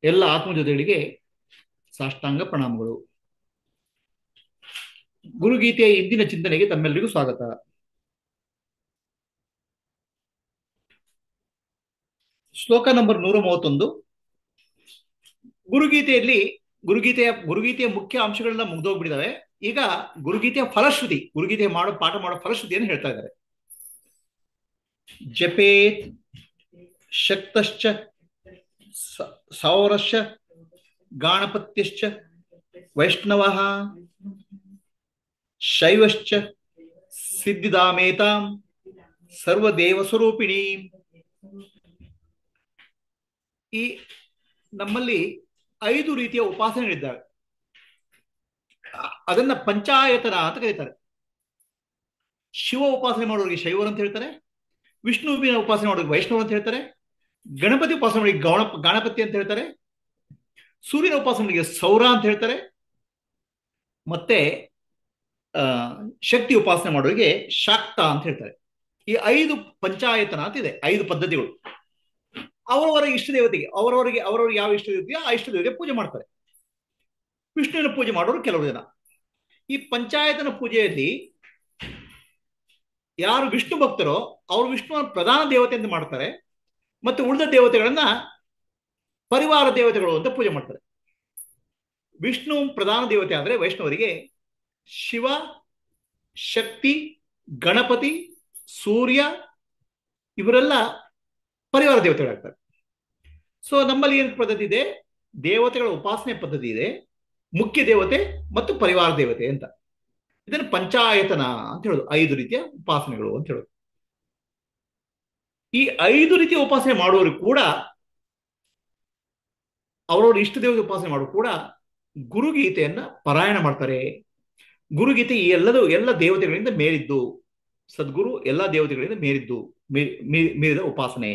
ಎಲ್ಲ ಆತ್ಮಜೋತಿಗಳಿಗೆ ಸಾಷ್ಟಾಂಗ ಪ್ರಣಾಮಗಳು. ಗುರುಗೀತೆಯ ಇಂದಿನ ಚಿಂತನೆಗೆ ತಮ್ಮೆಲ್ಲರಿಗೂ ಸ್ವಾಗತ. ಶ್ಲೋಕ ನಂಬರ್ 131. ಗುರುಗೀತೆಯಲ್ಲಿ ಗುರುಗೀತೆಯ ಮುಖ್ಯ ಅಂಶಗಳೆಲ್ಲ ಮುಗ್ದೋಗ್ಬಿಟ್ಟಿದಾವೆ. ಈಗ ಗುರುಗೀತೆಯ ಫಲಶ್ರುತಿ, ಗುರುಗೀತೆ ಪಾಠ ಮಾಡೋ ಫಲಶ್ರುತಿಯನ್ನು ಹೇಳ್ತಾ ಇದ್ದಾರೆ. ಜಪೇತ್ ಶಕ್ತಶ್ಚ ಸೌರಶ್ಚ ಗಾಣಪತ್ಯಶ್ಚ ವೈಷ್ಣವಃ ಶೈವಶ್ಚ ಸಿದ್ಧಿದಾಮೇತಾಂ ಸರ್ವದೇವ ಸ್ವರೂಪಿಣಿ. ಈ ನಮ್ಮಲ್ಲಿ 5 ರೀತಿಯ ಉಪಾಸನೆಗಳಿದ್ದಾವೆ. ಅದನ್ನ ಪಂಚಾಯತನ ಅಂತ ಕರೀತಾರೆ. ಶಿವ ಉಪಾಸನೆ ಮಾಡೋರಿಗೆ ಶೈವರು ಅಂತ ಹೇಳ್ತಾರೆ, ವಿಷ್ಣುವಿನ ಉಪಾಸನೆ ಮಾಡೋರಿಗೆ ವೈಷ್ಣವರು ಅಂತ ಹೇಳ್ತಾರೆ, ಗಣಪತಿ ಉಪಾಸನೆ ಮಾಡೋರಿಗೆ ಗಣಪತಿ ಅಂತ ಹೇಳ್ತಾರೆ, ಸೂರ್ಯನ ಉಪಾಸನೆಗೆ ಸೌರ ಅಂತ ಹೇಳ್ತಾರೆ, ಮತ್ತೆ ಶಕ್ತಿ ಉಪಾಸನೆ ಮಾಡೋರಿಗೆ ಶಾಕ್ತ ಅಂತ ಹೇಳ್ತಾರೆ. ಈ 5 ಪಂಚಾಯತನ ಅಂತ ಇದೆ, 5 ಪದ್ಧತಿಗಳು. ಅವರವರ ಇಷ್ಟ ದೇವತೆಗೆ ಅವರವರಿಗೆ ಯಾವ ಇಷ್ಟ ದೇವತೆಯೋ ಆ ಇಷ್ಟ ದೇವತೆಗೆ ಪೂಜೆ ಮಾಡ್ತಾರೆ. ವಿಷ್ಣುವಿನ ಪೂಜೆ ಮಾಡೋರು ಕೆಲವು ಜನ. ಈ ಪಂಚಾಯತನ ಪೂಜೆಯಲ್ಲಿ ಯಾರು ವಿಷ್ಣು ಭಕ್ತರೋ ಅವರು ವಿಷ್ಣುವನ್ನ ಪ್ರಧಾನ ದೇವತೆ ಅಂತ ಮಾಡ್ತಾರೆ, ಮತ್ತು ಉಳಿದ ದೇವತೆಗಳನ್ನ ಪರಿವಾರ ದೇವತೆಗಳು ಅಂತ ಪೂಜೆ ಮಾಡ್ತಾರೆ. ವಿಷ್ಣು ಪ್ರಧಾನ ದೇವತೆ ಆದ್ರೆ ವೈಷ್ಣವರಿಗೆ ಶಿವ, ಶಕ್ತಿ, ಗಣಪತಿ, ಸೂರ್ಯ ಇವರೆಲ್ಲ ಪರಿವಾರ ದೇವತೆಗಳಾಗ್ತಾರೆ. ಸೊ ನಮ್ಮಲ್ಲಿ ಏನು ಪದ್ಧತಿ ಇದೆ? ದೇವತೆಗಳ ಉಪಾಸನೆ ಪದ್ಧತಿ ಇದೆ, ಮುಖ್ಯ ದೇವತೆ ಮತ್ತು ಪರಿವಾರ ದೇವತೆ ಅಂತ. ಇದನ್ನು ಪಂಚಾಯತನ ಅಂತ ಹೇಳೋದು. 5 ರೀತಿಯ ಉಪಾಸನೆಗಳು ಅಂತ ಹೇಳೋದು. ಈ 5 ರೀತಿಯ ಉಪಾಸನೆ ಮಾಡುವವರು ಕೂಡ, ಅವರವ್ರ ಇಷ್ಟ ದೇವತೆ ಉಪಾಸನೆ ಮಾಡುವ ಕೂಡ ಗುರುಗೀತೆಯನ್ನ ಪಾರಾಯಣ ಮಾಡ್ತಾರೆ. ಗುರುಗೀತೆ ಈ ಎಲ್ಲ ದೇವತೆಗಳಿಂದ ಮೇಲಿದ್ದು, ಸದ್ಗುರು ಎಲ್ಲ ದೇವತೆಗಳಿಂದ ಮೀರಿದ ಉಪಾಸನೆ.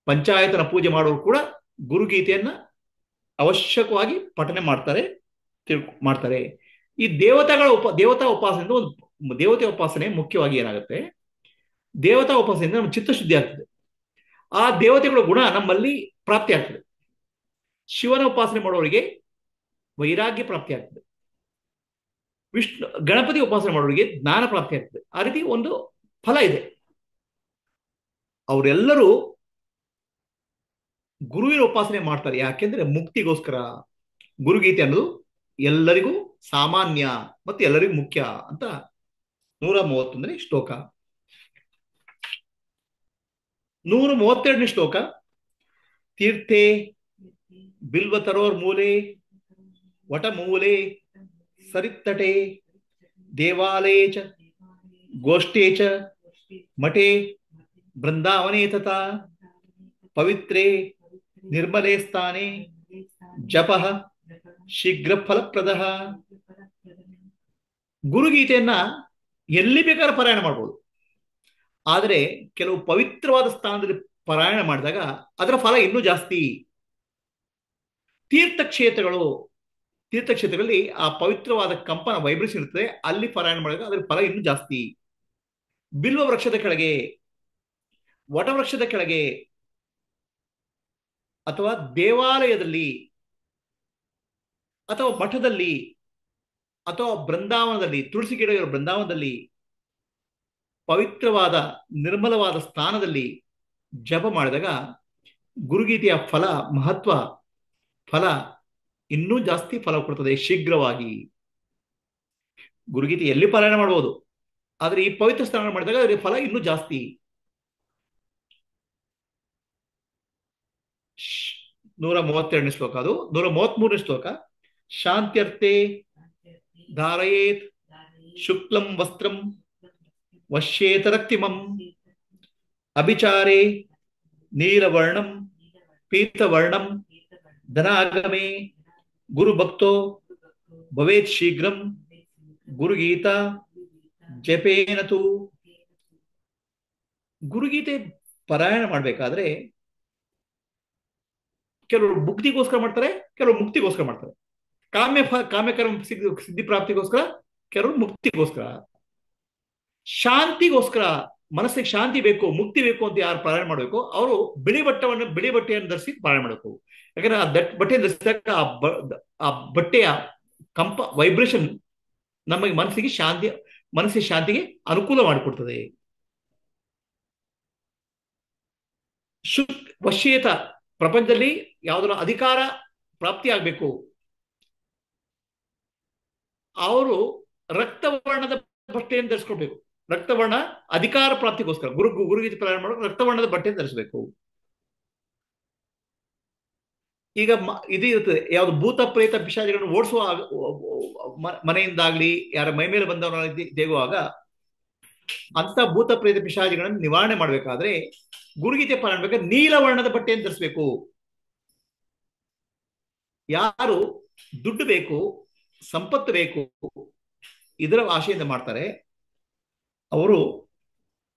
ಪಂಚಾಯತನ ಪೂಜೆ ಮಾಡುವವರು ಕೂಡ ಗುರುಗೀತೆಯನ್ನ ಅವಶ್ಯಕವಾಗಿ ಪಠನೆ ಮಾಡ್ತಾರೆ. ಈ ದೇವತಾ ಉಪಾಸನೆಯಿಂದ ಒಂದು ದೇವತೆ ಉಪಾಸನೆ ಮುಖ್ಯವಾಗಿ ಏನಾಗುತ್ತೆ? ದೇವತಾ ಉಪಾಸನೆಯಿಂದ ನಮ್ಮ ಚಿತ್ತಶುದ್ಧಿ ಆಗ್ತದೆ. ಆ ದೇವತೆಗಳ ಗುಣ ನಮ್ಮಲ್ಲಿ ಪ್ರಾಪ್ತಿ ಆಗ್ತದೆ. ಶಿವನ ಉಪಾಸನೆ ಮಾಡೋರಿಗೆ ವೈರಾಗ್ಯ ಪ್ರಾಪ್ತಿ ಆಗ್ತದೆ. ಗಣಪತಿ ಉಪಾಸನೆ ಮಾಡೋರಿಗೆ ಜ್ಞಾನ ಪ್ರಾಪ್ತಿ ಆಗ್ತದೆ. ಆ ರೀತಿ ಒಂದು ಫಲ ಇದೆ. ಅವರೆಲ್ಲರೂ ಗುರುವಿನ ಉಪಾಸನೆ ಮಾಡ್ತಾರೆ. ಯಾಕೆಂದ್ರೆ ಮುಕ್ತಿಗೋಸ್ಕರ. ಗುರುಗೀತೆ ಅನ್ನೋದು ಎಲ್ಲರಿಗೂ ಸಾಮಾನ್ಯ ಮತ್ತು ಎಲ್ಲರಿಗೂ ಮುಖ್ಯ ಅಂತ 131ನೇ ಶ್ಲೋಕ. 132ನೇ ಶ್ಲೋಕ. ತೀರ್ಥೆ ಬಿಲ್ವತರೋರ್ ಮೂಲೆ ವಟಮೂಲೆ ಸರಿತ್ತಟೆ ದೇವಾಲಯೇ ಚ ಗೋಷ್ಠೇ ಚ ಮಠೆ ಬೃಂದಾವನೆ ತಥಾ ಪವಿತ್ರೇ ನಿರ್ಮಲೇ ಸ್ಥಾನೆ ಜಪಃ ಶೀಘ್ರ ಫಲಪ್ರದ. ಗುರುಗೀತೆಯನ್ನ ಎಲ್ಲಿ ಬೇಕಾದ್ರೂ ಪಾರಾಯಣ ಮಾಡ್ಬೋದು. ಆದರೆ ಕೆಲವು ಪವಿತ್ರವಾದ ಸ್ಥಾನದಲ್ಲಿ ಪಾರಾಯಣ ಮಾಡಿದಾಗ ಅದರ ಫಲ ಇನ್ನೂ ಜಾಸ್ತಿ. ತೀರ್ಥಕ್ಷೇತ್ರಗಳಲ್ಲಿ ಆ ಪವಿತ್ರವಾದ ಕಂಪನ ವೈಬ್ರೇಷನ್ ಇರ್ತದೆ. ಅಲ್ಲಿ ಪಾರಾಯಣ ಮಾಡಿದಾಗ ಅದರ ಫಲ ಇನ್ನೂ ಜಾಸ್ತಿ. ಬಿಲ್ವ ವೃಕ್ಷದ ಕೆಳಗೆ, ವಟವೃಕ್ಷದ ಕೆಳಗೆ, ಅಥವಾ ದೇವಾಲಯದಲ್ಲಿ, ಅಥವಾ ಮಠದಲ್ಲಿ, ಅಥವಾ ಬೃಂದಾವನದಲ್ಲಿ, ತುಳಸಿ ಗಿಡ ಇರೋ ಬೃಂದಾವನದಲ್ಲಿ, ಪವಿತ್ರವಾದ ನಿರ್ಮಲವಾದ ಸ್ಥಾನದಲ್ಲಿ ಜಪ ಮಾಡಿದಾಗ ಗುರುಗೀತೆಯ ಫಲ ಇನ್ನೂ ಜಾಸ್ತಿ ಫಲ ಕೊಡ್ತದೆ ಶೀಘ್ರವಾಗಿ. ಗುರುಗೀತೆ ಎಲ್ಲಿ ಪಾರಾಯಣ ಮಾಡಬಹುದು, ಆದರೆ ಈ ಪವಿತ್ರ ಸ್ಥಾನ ಮಾಡಿದಾಗ ಅದರ ಫಲ ಇನ್ನೂ ಜಾಸ್ತಿ. 132ನೇ ಶ್ಲೋಕ. ಅದು 133ನೇ ಶ್ಲೋಕ. ಶಾಂತ್ಯರ್ಥೆ ಧಾರಯೇತ್ ಶುಕ್ಲಂ ವಸ್ತ್ರಂ ವಶ್ಯೇತರಕ್ತಿಮಂ ಅಭಿಚಾರೇ ನೀಲವರ್ಣಂ ಪೀತವರ್ಣಂ ಧನಾಗಮೇ ಗುರುಭಕ್ತೋ ಭವೇತ್ ಶೀಘ್ರಂ ಗುರುಗೀತಾ ಜಪೇನತು. ಗುರುಗೀತೆ ಪಾರಾಯಣ ಮಾಡಬೇಕಾದ್ರೆ ಕೆಲವರು ಮುಕ್ತಿಗೋಸ್ಕರ ಮಾಡ್ತಾರೆ, ಕೆಲವರು ಮುಕ್ತಿಗೋಸ್ಕರ ಮಾಡ್ತಾರೆ. ಕಾಮ್ಯಕರ್ಮ ಸಿದ್ಧಿ ಪ್ರಾಪ್ತಿಗೋಸ್ಕರ, ಕೆಲವರು ಮುಕ್ತಿಗೋಸ್ಕರ. ಶಾಂತಿಗೋಸ್ಕರ ಮನಸ್ಸಿಗೆ ಶಾಂತಿ ಬೇಕು, ಮುಕ್ತಿ ಬೇಕು ಅಂತ ಯಾರು ಪಾರಾಯಣ ಮಾಡಬೇಕು ಅವರು ಬಿಳಿ ಬಟ್ಟೆಯನ್ನು ಧರಿಸಿ ಪಾರಾಯಣ ಮಾಡಬೇಕು. ಯಾಕಂದ್ರೆ ಆ ಬಟ್ಟೆಯನ್ನು ಧರಿಸಿದಾಗ ಆ ಬಟ್ಟೆಯ ವೈಬ್ರೇಷನ್ ನಮಗೆ ಮನಸ್ಸಿಗೆ ಶಾಂತಿಗೆ ಅನುಕೂಲ ಮಾಡಿಕೊಡ್ತದೆ. ವಶ್ಯೇತ ಪ್ರಪಂಚದಲ್ಲಿ ಯಾವುದರ ಅಧಿಕಾರ ಪ್ರಾಪ್ತಿ ಆಗ್ಬೇಕು, ಅವರು ರಕ್ತವರ್ಣದ ಬಟ್ಟೆಯನ್ನು ಧರಿಸ್ಕೊಳ್ಬೇಕು. ರಕ್ತವರ್ಣ ಅಧಿಕಾರ ಪ್ರಾಪ್ತಿಗೋಸ್ಕರ ಗುರುಗೀತೆ ಪ್ರಾರಂಭ ಮಾಡೋಕೆ ರಕ್ತವರ್ಣದ ಬಟ್ಟೆಯನ್ನು ಧರಿಸಬೇಕು. ಈಗ ಇದು ಇರ್ತದೆ, ಯಾವ್ದು ಭೂತ ಪ್ರೇತ ಪಿಶಾಚಿಗಳನ್ನು ಓಡಿಸುವ ಮನೆಯಿಂದಾಗ್ಲಿ ಯಾರ ಮೈ ಮೇಲೆ ಬಂದವರ ದೇಗುವಾಗ ಅಂತ ಭೂತ ಪ್ರೇತ ಪಿಶಾಚಿಗಳನ್ನು ನಿವಾರಣೆ ಮಾಡ್ಬೇಕಾದ್ರೆ ಗುರುಗೀತೆ ಪಾರಾಯಣ ಬೇಕಾದ್ರೆ ನೀಲವರ್ಣದ ಬಟ್ಟೆಯನ್ನು ಧರಿಸಬೇಕು. ಯಾರು ದುಡ್ಡು ಬೇಕು, ಸಂಪತ್ತು ಬೇಕು, ಇದರ ಆಶೆಯಿಂದ ಮಾಡ್ತಾರೆ ಅವರು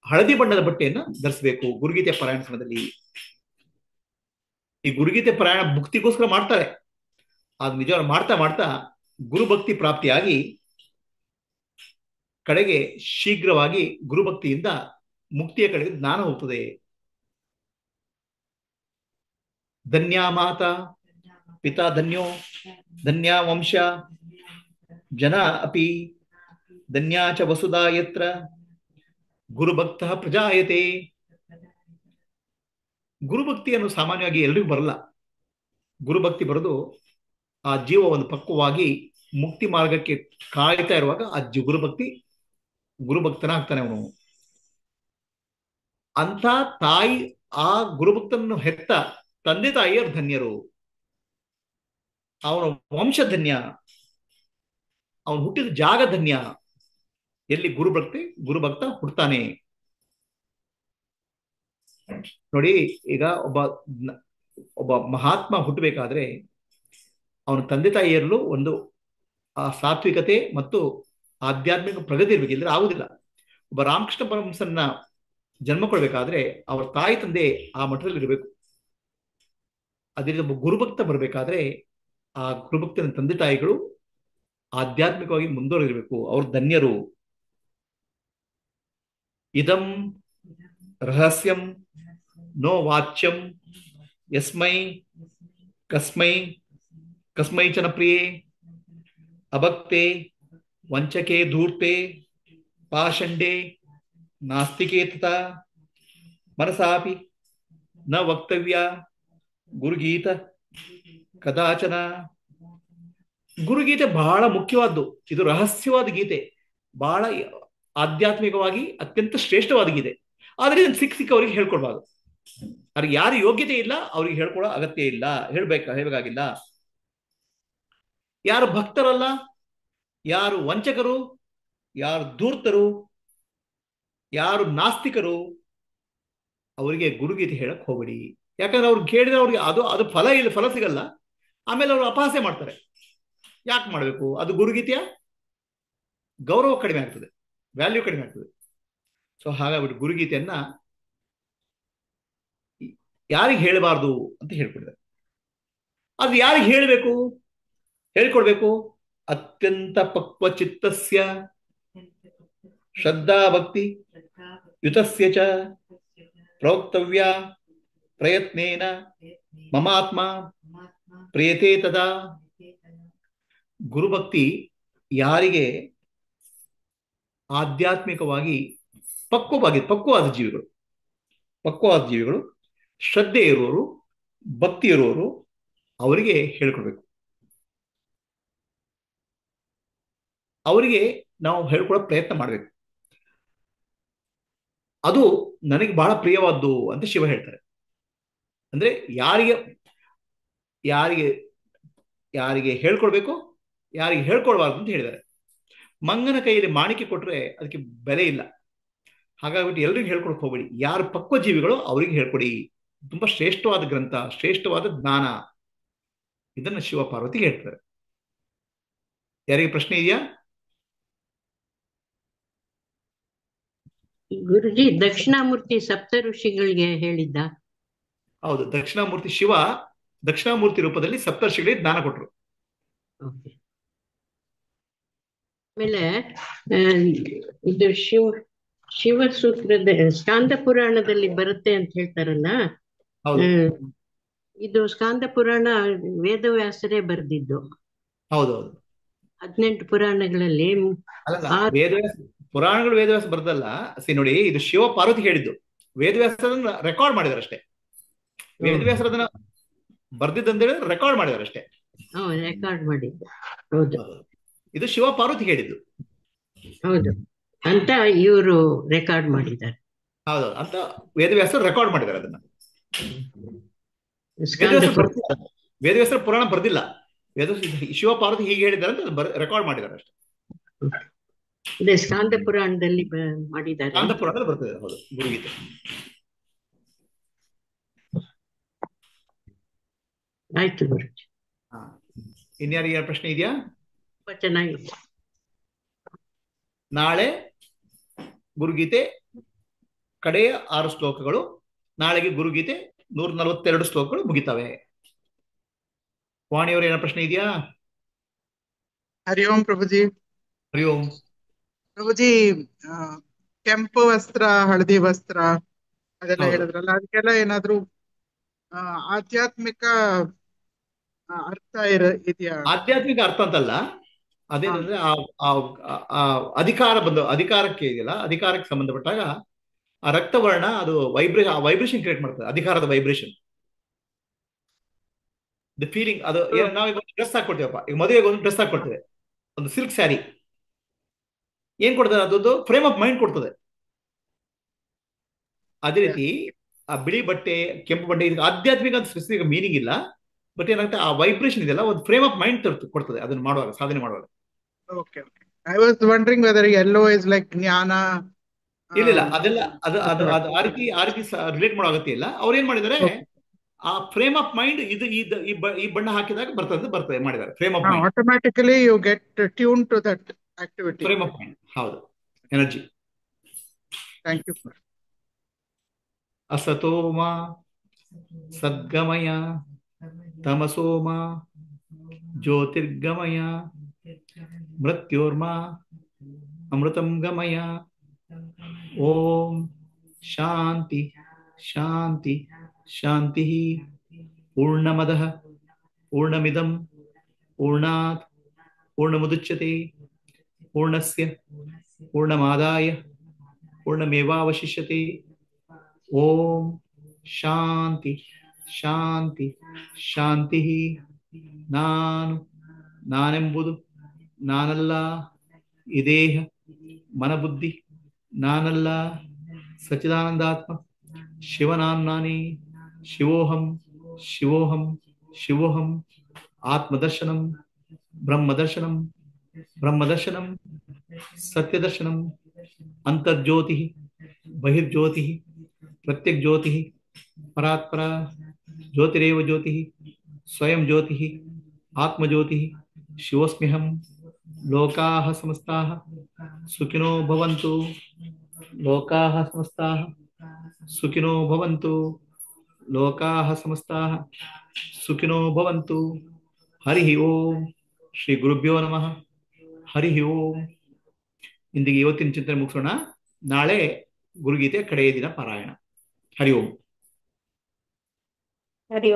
ಹಳದಿ ಬಣ್ಣದ ಬಟ್ಟೆಯನ್ನು ಧರಿಸಬೇಕು ಗುರುಗೀತೆ ಪಾರಾಯಣ ಸಮಯದಲ್ಲಿ. ಈ ಗುರುಗೀತೆ ಪಾರಾಯಣ ಭಕ್ತಿಗೋಸ್ಕರ ಮಾಡ್ತಾರೆ, ಅದು ನಿಜವಾಗಿ ಮಾಡ್ತಾ ಮಾಡ್ತಾ ಗುರುಭಕ್ತಿ ಪ್ರಾಪ್ತಿಯಾಗಿ ಕಡೆಗೆ ಶೀಘ್ರವಾಗಿ ಗುರುಭಕ್ತಿಯಿಂದ ಮುಕ್ತಿಯ ಕಡೆಗೆ ಜ್ಞಾನ ಹೋಗ್ತದೆ. ಧನ್ಯಾ ಮಾತಾ ಪಿತಾ ಧನ್ಯೋ ಧನ್ಯಾ ವಂಶ ಜನ ಅಪಿ ಧನ್ಯಾ ಚ ವಸುಧಾ ಯತ್ರ ಗುರುಭಕ್ತ ಪ್ರಜಾಯತೆ. ಗುರುಭಕ್ತಿಯನ್ನು ಸಾಮಾನ್ಯವಾಗಿ ಎಲ್ರಿಗೂ ಬರಲ್ಲ. ಗುರುಭಕ್ತಿ ಬರೋದು ಆ ಜೀವ ಒಂದು ಪಕ್ವವಾಗಿ ಮುಕ್ತಿ ಮಾರ್ಗಕ್ಕೆ ಕಾಯ್ತಾ ಇರುವಾಗ ಆ ಗುರುಭಕ್ತನಾಗ್ತಾನೆ ಅವನು. ಅಂತ ತಾಯಿ ಆ ಗುರುಭಕ್ತನನ್ನು ಹೆತ್ತ ತಂದೆ ತಾಯಿಯರು ಧನ್ಯರು, ಅವನ ವಂಶ ಧನ್ಯ, ಅವನು ಹುಟ್ಟಿದ ಜಾಗ ಧನ್ಯ. ಎಲ್ಲಿ ಗುರುಭಕ್ತ ಹುಡ್ತಾನೆ. ನೋಡಿ, ಈಗ ಒಬ್ಬ ಮಹಾತ್ಮ ಹುಟ್ಟಬೇಕಾದ್ರೆ ಅವನ ತಂದೆ ತಾಯಿಯರಲ್ಲೂ ಒಂದು ಆ ಸಾತ್ವಿಕತೆ ಮತ್ತು ಆಧ್ಯಾತ್ಮಿಕ ಪ್ರಗತಿ ಇರ್ಬೇಕು, ಇಲ್ಲದ್ರೆ ಆಗುದಿಲ್ಲ. ಒಬ್ಬ ರಾಮಕೃಷ್ಣ ಪರಮಹಂಸನ್ನ ಜನ್ಮ ಕೊಡ್ಬೇಕಾದ್ರೆ ಅವ್ರ ತಾಯಿ ತಂದೆ ಆ ಮಠದಲ್ಲಿ ಇರಬೇಕು. ಅದರಿಂದ ಒಬ್ಬ ಗುರುಭಕ್ತ ಬರಬೇಕಾದ್ರೆ ಆ ಗುರುಭಕ್ತನ ತಂದೆ ತಾಯಿಗಳು ಆಧ್ಯಾತ್ಮಿಕವಾಗಿ ಮುಂದುವರೆದಿರಬೇಕು, ಅವ್ರು ಧನ್ಯರು. ಇದಂ ರಹಸ್ಯಂ ನೋ ವಾಚ್ಯಂ ಯಸ್ಮೈ ಕಸ್ಮೈ ಚನ ಪ್ರಿಯೇ ಅಭಕ್ತೆ ವಂಚಕೆ ಧೂರ್ತೆ ಪಾಷಂಡೇ ನಾಸ್ತಿಕೇ ತಥಾ ಮನಸಾಪಿ ನ ವಕ್ತವ್ಯ ಗುರುಗೀತ ಕದಾಚನ. ಗುರುಗೀತೆ ಬಹಳ ಮುಖ್ಯವಾದ್ದು, ಇದು ರಹಸ್ಯವಾದ ಗೀತೆ, ಬಹಳ ಆಧ್ಯಾತ್ಮಿಕವಾಗಿ ಅತ್ಯಂತ ಶ್ರೇಷ್ಠವಾದ ಗೀತೆ. ಆದ್ರೆ ಇದನ್ನು ಸಿಕ್ಕವರಿಗೆ ಹೇಳ್ಕೊಡ್ಬಾರ್ದು. ಅವ್ರಿಗೆ ಯಾರು ಯೋಗ್ಯತೆ ಇಲ್ಲ ಅವ್ರಿಗೆ ಹೇಳ್ಕೊಡೋ ಅಗತ್ಯ ಇಲ್ಲ, ಹೇಳ್ಬೇಕಾಗಿಲ್ಲ. ಯಾರು ಭಕ್ತರಲ್ಲ, ಯಾರು ವಂಚಕರು, ಯಾರು ಧೂರ್ತರು, ಯಾರು ನಾಸ್ತಿಕರು, ಅವರಿಗೆ ಗುರುಗೀತೆ ಹೇಳಕ್ ಹೋಗಬೇಡಿ. ಯಾಕಂದ್ರೆ ಅವ್ರು ಕೇಳಿದ್ರೆ ಅವ್ರಿಗೆ ಅದು ಫಲ ಸಿಗಲ್ಲ. ಆಮೇಲೆ ಅವರು ಅಪಹಾಸ್ಯ ಮಾಡ್ತಾರೆ. ಯಾಕೆ ಮಾಡಬೇಕು? ಅದು ಗುರುಗೀತೆಯ ಗೌರವ ಕಡಿಮೆ ಆಗ್ತದೆ, ವ್ಯಾಲ್ಯೂ ಕಡಿಮೆ ಆಗ್ತದೆ. ಸೊ ಹಾಗಾಗ್ಬಿಟ್ಟು ಗುರುಗೀತೆಯನ್ನ ಯಾರಿಗೆ ಹೇಳಬಾರ್ದು ಅಂತ ಹೇಳ್ಕೊಡಿದ್ದಾರೆ. ಅದು ಯಾರಿಗೆ ಹೇಳ್ಕೊಡ್ಬೇಕು? ಅತ್ಯಂತ ಪಕ್ವ ಚಿತ್ತಸ್ಯ ಶ್ರದ್ಧಾ ಭಕ್ತಿ ಯುತಸ್ಯ ಚ ಪ್ರೋಕ್ತವ್ಯ ಪ್ರಯತ್ನೇನ ಮಮಾತ್ಮ ಪ್ರಿಯತೆ ತದಾ. ಗುರುಭಕ್ತಿ ಯಾರಿಗೆ ಆಧ್ಯಾತ್ಮಿಕವಾಗಿ ಪಕ್ವವಾದ ಜೀವಿಗಳು, ಶ್ರದ್ಧೆ ಇರುವವರು, ಭಕ್ತಿ ಇರುವವರು, ಅವರಿಗೆ ಹೇಳ್ಕೊಡ್ಬೇಕು. ಅವರಿಗೆ ನಾವು ಹೇಳ್ಕೊಡೋ ಪ್ರಯತ್ನ ಮಾಡಬೇಕು. ಅದು ನನಗೆ ಬಹಳ ಪ್ರಿಯವಾದ್ದು ಅಂತ ಶಿವ ಹೇಳ್ತಾರೆ. ಅಂದ್ರೆ ಯಾರಿಗೆ ಹೇಳ್ಕೊಡ್ಬೇಕು, ಯಾರಿಗೆ ಹೇಳ್ಕೊಡ್ಬಾರ್ದು ಅಂತ ಹೇಳಿದ್ದಾರೆ. ಮಂಗನ ಕೈಯಲ್ಲಿ ಮಾಣಿಕೆ ಕೊಟ್ರೆ ಅದಕ್ಕೆ ಬೆಲೆ ಇಲ್ಲ. ಹಾಗಾಗ್ಬಿಟ್ಟು ಎಲ್ರಿಗೂ ಹೇಳ್ಕೊಡಕ್ ಹೋಗ್ಬೇಡಿ. ಯಾರು ಪಕ್ವ ಜೀವಿಗಳು ಅವರಿಗೆ ಹೇಳ್ಕೊಡಿ. ತುಂಬಾ ಶ್ರೇಷ್ಠವಾದ ಗ್ರಂಥ, ಶ್ರೇಷ್ಠವಾದ ಜ್ಞಾನ. ಇದನ್ನ ಶಿವ ಪಾರ್ವತಿಗೆ ಹೇಳ್ತಾರೆ. ಯಾರಿಗೆ ಪ್ರಶ್ನೆ ಇದೆಯಾ? ಗುರುಜಿ, ದಕ್ಷಿಣಾಮೂರ್ತಿ ಸಪ್ತ ಋಷಿಗಳಿಗೆ ಹೇಳಿದ್ದ. ಹೌದು, ದಕ್ಷಿಣಾಮೂರ್ತಿ ರೂಪದಲ್ಲಿ ಸಪ್ತರ್ಷಿಗಳಿಗೆ ಜ್ಞಾನ ಕೊಟ್ಟರು. ಆಮೇಲೆ ಇದು ಶಿವಸೂತ್ರದ ಸ್ಕಾಂದ ಪುರಾಣದಲ್ಲಿ ಬರುತ್ತೆ ಅಂತ ಹೇಳ್ತಾರಲ್ಲ. ಹೌದು ಇದು ಸ್ಕಾಂದ ಪುರಾಣ ವೇದವ್ಯಾಸರೇ ಬರೆದಿದ್ದು. ಹೌದು ಹೌದು 18 ಪುರಾಣಗಳಲ್ಲಿ ಅಲ್ಲಲ್ಲ, 6. ವೇದವ್ಯಾಸ ಪುರಾಣಗಳು ವೇದವ್ಯಾಸ ಬರ್ದಲ್ಲ. ನೋಡಿ, ಇದು ಶಿವ ಪಾರ್ವತಿ ಹೇಳಿದ್ದು. ವೇದವ್ಯಾಸರನ್ನ ರೆಕಾರ್ಡ್ ಮಾಡಿದಾರೆ ಅಷ್ಟೇ. ವೇದವ್ಯಾಸರದನ್ನ ಬರ್ದಿದ್ದಂತ ಹೇಳಿದ್ರೆ ರೆಕಾರ್ಡ್ ಮಾಡಿದಾರೆ ಅಷ್ಟೇ. ರೆಕಾರ್ಡ್ ಮಾಡಿದ್ದು. ಹೌದು ಇದು ಶಿವ ಪಾರ್ವತಿ ಹೇಳಿದ್ದು. ಹೌದು ಅಂತ ಇವರು ರೆಕಾರ್ಡ್ ಮಾಡಿದ್ದಾರೆ. ಹೌದು ಅಂತ ವೇದವ್ಯಾಸರು ರೆಕಾರ್ಡ್ ಮಾಡಿದ್ದಾರೆ ಅದನ್ನ. ಸ್ಕಾಂದ ವೇದವ್ಯಾಸರ ಪುರಾಣ ಬರ್ದಿಲ್ಲ. ಶಿವ ಪಾರ್ವತಿ ಹೀಗೆ ಹೇಳಿದ್ದಾರೆ ಅಂತ ರೆಕಾರ್ಡ್ ಮಾಡಿದ್ದಾರೆ ಅಷ್ಟೇ. ಅದೇ ಸ್ಕಾಂದ ಪುರಾಣದಲ್ಲಿ ಮಾಡಿದ್ದಾರೆ. ಸ್ಕಾಂದ ಪುರಾಣದಲ್ಲಿ ಬರ್ತದೆ. ಹೌದು, ಗುರುಗೀತೆ. ಆಯ್ತು ಗುರುಜಿ. ಇನ್ಯಾರಿಗೆ ಪ್ರಶ್ನೆ ಇದೆಯಾ? ತುಂಬಾ ಚೆನ್ನಾಗಿತ್ತು. ನಾಳೆ ಗುರುಗೀತೆ ಕಡೆಯ 6 ಶ್ಲೋಕಗಳು. ನಾಳೆಗೆ ಗುರುಗೀತೆ 142 ಶ್ಲೋಕಗಳು ಮುಗಿತವೆ. ವಾಣಿಯವರು ಏನೋ ಪ್ರಶ್ನೆ ಇದೆಯಾ? ಹರಿ ಓಂ ಪ್ರಭುಜಿ. ಹರಿ ಓಂ ಪ್ರಭುಜಿ, ಕೆಂಪು ವಸ್ತ್ರ, ಹಳದಿ ವಸ್ತ್ರ ಅದೆಲ್ಲ ಹೌದು. ಹೇಳಿದ್ರಲ್ಲ, ಅದಕ್ಕೆಲ್ಲ ಏನಾದ್ರು ಆಧ್ಯಾತ್ಮಿಕ ಅರ್ಥ ಇದೆಯಾ? ಆಧ್ಯಾತ್ಮಿಕ ಅರ್ಥ ಅಂತಲ್ಲ. ಅದೇನಂದ್ರೆ ಅಧಿಕಾರಕ್ಕೆ ಇದೆಯಲ್ಲ, ಅಧಿಕಾರಕ್ಕೆ ಸಂಬಂಧಪಟ್ಟಾಗ ಆ ರಕ್ತವರ್ಣ ಅದು ವೈಬ್ರೇಷನ್ ಕ್ರಿಯೇಟ್ ಮಾಡ್ತದೆ. ಅಧಿಕಾರದ ವೈಬ್ರೇಷನ್, ದ ಫೀಲಿಂಗ್. ಅದು ನಾವೀಗ ಒಂದು ಡ್ರೆಸ್ ಹಾಕೊಡ್ತೀವಪ್ಪ. ಈಗ ಮದುವೆಗೆ ಒಂದು ಡ್ರೆಸ್ ಹಾಕೊಡ್ತೇವೆ, ಒಂದು ಸಿಲ್ಕ್ ಸ್ಯಾರಿ. ಏನ್ ಕೊಡ್ತದೆ? ಅದೊಂದು ಫ್ರೇಮ್ ಆಫ್ ಮೈಂಡ್ ಕೊಡ್ತದೆ. ಅದೇ ರೀತಿ ಆ ಬಿಳಿ ಬಟ್ಟೆ, ಕೆಂಪು ಬಟ್ಟೆ, ಇದಕ್ಕೆ ಆಧ್ಯಾತ್ಮಿಕ ಅಂತ ಸ್ಪೆಸಿಫಿಕ್ ಮೀನಿಂಗ್ ಇಲ್ಲ. ಬಟ್ ಏನಾಗುತ್ತೆ, ಆ ವೈಬ್ರೇಷನ್ ಇದೆಯಲ್ಲ, ಒಂದು ಫ್ರೇಮ್ ಆಫ್ ಮೈಂಡ್ ಕೊಡ್ತದೆ ಅದನ್ನ ಮಾಡುವಾಗ, ಸಾಧನೆ ಮಾಡುವಾಗ. Okay. I was wondering whether yellow is like ಜ್ಞಾನ. ಇಲ್ಲ, ಅದೆಲ್ಲ ಅದು ಆ ರೀತಿ ರಿಲೇಟ್ ಮಾಡೋ ಅಗತ್ಯ ಇಲ್ಲ. ಅವ್ರು ಏನ್ ಮಾಡಿದ್ದಾರೆ, ಆ ಫ್ರೇಮ್ ಆಫ್ ಮೈಂಡ್ ಇದು ಈ ಬಣ್ಣ ಹಾಕಿದಾಗ ಬರ್ತದೆ ಮಾಡಿದ್ದಾರೆ. Frame of mind, automatically you get tune to that activity. Frame of mind. ಹೌದು, ಎನರ್ಜಿ. Thank you. ಅಸತೋಮ ಸದ್ಗಮಯ ತಮಸೋಮ ಜ್ಯೋತಿರ್ಗಮಯ ಮೃತ್ಯೋರ್ಮ ಅಮೃತಂ ಗಮಯ. ಓಂ ಶಾಂತಿ ಶಾಂತಿ ಶಾಂತಿ. ಪೂರ್ಣಮದಃ ಪೂರ್ಣಮಿದಂ ಪೂರ್ಣಾತ್ ಪೂರ್ಣಮುದಚ್ಯತೆ ಪೂರ್ಣಸ್ಯ ಪೂರ್ಣಮಾದಾಯ ಪೂರ್ಣಮೇವಾವಶಿಷ್ಯತೆ. ಓಂ ಶಾಂತಿ ಶಾಂತಿ ಶಾಂತಿ. ನಾನೆಂಬುದು ನಾನಲ್ಲ, ಈ ದೇಹ ಮನಬುದ್ಧಿ ನಾನಲ್ಲ, ಸಚ್ಚಿದಾನಂದಾತ್ಮ ಶಿವನಾಮ್ನಾನೇ. ಶಿವೋಹಂ ಶಿವೋಹಂ ಶಿವೋಹಂ. ಆತ್ಮದರ್ಶನಂ ಬ್ರಹ್ಮದರ್ಶನಂ ಬ್ರಹ್ಮದರ್ಶನಂ ಸತ್ಯದರ್ಶನಂ. ಅಂತರ್ಜ್ಯೋತಿ ಬಹಿರ್ಜ್ಯೋತಿ ಪ್ರತ್ಯಕ್ ಜ್ಯೋತಿ ಪರಾತ್ಪರ ಜ್ಯೋತಿರೇವ ಜ್ಯೋತಿ ಸ್ವಯಂ ಜ್ಯೋತಿ ಆತ್ಮಜ್ಯೋತಿ. ಶಿವೋಸ್ಮ್ಯಹಂ. ಲೋಕಾಃ ಸಮಸ್ತಾಃ ಸುಖಿನೋ ಭವಂತು. ಲೋಕಾಃ ಸಮಸ್ತಾಃ ಸುಖಿನೋ ಭವಂತು. ಲೋಕಾಃ ಸಮಸ್ತಾಃ ಸುಖಿನೋ ಭವಂತು. ಹರಿ ಓಂ. ಶ್ರೀ ಗುರುಭ್ಯೋ ನಮಃ. ಹರಿ ಓಂ. ಇಂದಿಗೆ ಇವತ್ತಿನ ಚಿಂತನೆ ಮುಗಿಸೋಣ. ನಾಳೆ ಗುರುಗೀತೆ ಕಡೆಯ ದಿನ ಪಾರಾಯಣ. ಹರಿ ಓಂ. ಹರಿ